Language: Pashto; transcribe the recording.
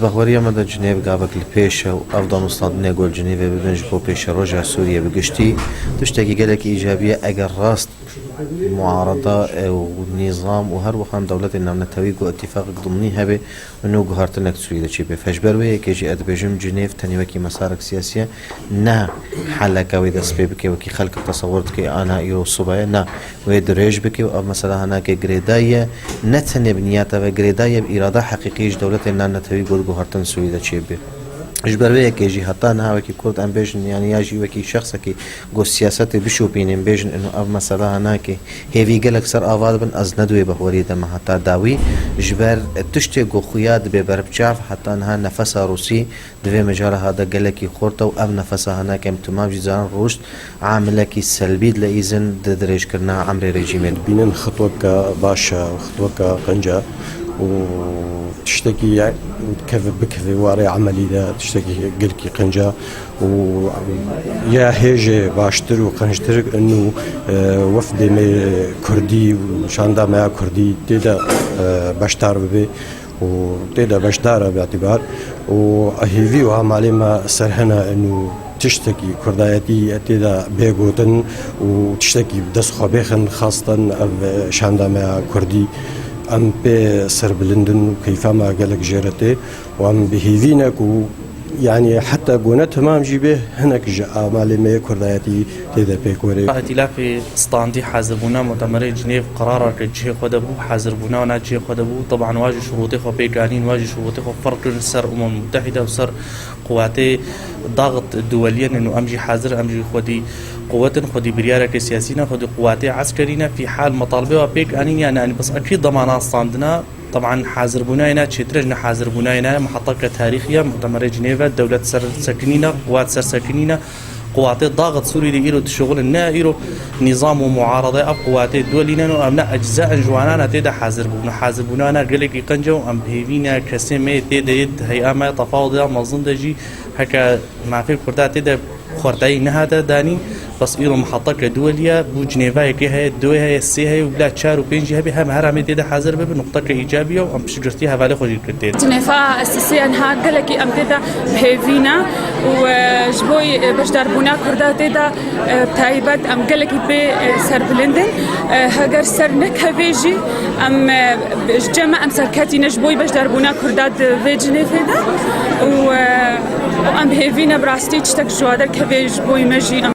بەخۆریە مەدە جنێڤ گابک لە پێشە و ئەو دانوستاندنێ گۆل جنێڤێ ببنج بۆ پێشە ڕۆژە سووریە بگشتی تشتێکی گەلێکی ئیجابیە ئەگەر ڕاست معارضة ونظام وهروخان دولة نامنتوي جو اتفاق ضمني هبه انه جهارتنك سويدة شيء بفجبروي كيجي ادبجم جنيف تنيوكي مسارك سياسية نا حلك ويدا سبيبك وكي خلق تصورت كي انا يرو صبايا نا ويدريج بك او مثلا هناك جريدايه نتني بنياته وجريدايه بإرادة حقيقية دولة نامنتوي جو جهارتن سويدة شيء إجبارية كيجي حتى أنا وكي كرد أم بيجن يعني يجي وكي شخص كي جو السياسات بشو بينهم بيجن إنه أو مثلا هناك هيفي قالك سر أفاد بن أز ندوي بهوري دم حتى داوي إجبار تشتي جو خياد ببربجاف حتى أنها نفسها روسي دوي مجال هذا قالك يخورته و أم نفسها هناك امتمام جزان رشد عاملك سلبي لإذن دريج كرنا عمر ريجيمين بينن خطوك باشا خطوك قنجة وتشتكي بكذا واري عملي ده تشتكي قلكي قنجة ويا هيجي باشتر وقنجتر انه وفد كردي وشاندا ما كردي تيدا باشتار ببي وتيدا باشتار باعتبار وهيفي وعمالي ما سرهنا انه تشتكي كردايتي تيدا بيغوتن وتشتكي بدس خبيخن خاصة شاندا ما كردي ام به سر بلندن وكيفما قالك جيرتي وام بهيفينك يعني حتى قونا تمام جيبه هناك جاء مالي ما كردايتي تيدا بيكوري ائتلاف ستاندي حازبونا مؤتمر جنيف قرار جهه خدبو حازبونا ونا جهه خدبو طبعا واجه شروطه خو بيقانين واجه شروطه خو فرق سر المتحده وسر قوات ضغط دوليا انه امجي حاضر امجي خدي قوات خدي بريارك سياسينا خدي قوات عسكرينا في حال مطالبه وبيقانين يعني بس اكيد ضمانات ستاندنا طبعا حاضر بناينا تشترجنا حاضر بناينا محطة تاريخية مؤتمر جنيف دولة سر سكنينا قوات سر سكنينا قوات ضاغط سوري دي إيرو تشغل النائرو نظام ومعارضة أب قوات الدولينا وأمنا أجزاء جوانا تيدا حاضر بنانا قلق قنجو أم بهيفينا كسيمي تيدا يد هيئة ما تفاوض مظن دجي هكا مع في الكردات تيدا خورتاي نهادا داني بس إيرو محطة دولية بو جنيفا كي هي الدوي هي السي هي وبلا تشار وبينجي هبي هم هرمي تيدا حاضر بنقطة إيجابية وأم بشجرتي هفالي خوجي كردين جنيفا أساسيا انها قالكي أم تيدا بهيفينا وجبوي بجدار بونا كردا تيدا تايبات أم قالكي بي سر بلندن هاجر سر نكهفيجي أم جمع أم سركاتي نجبوي بجدار بونا كردا في جنيفا وأم بهيفينا براستي تشتك جوادر كهفيج بوي مجي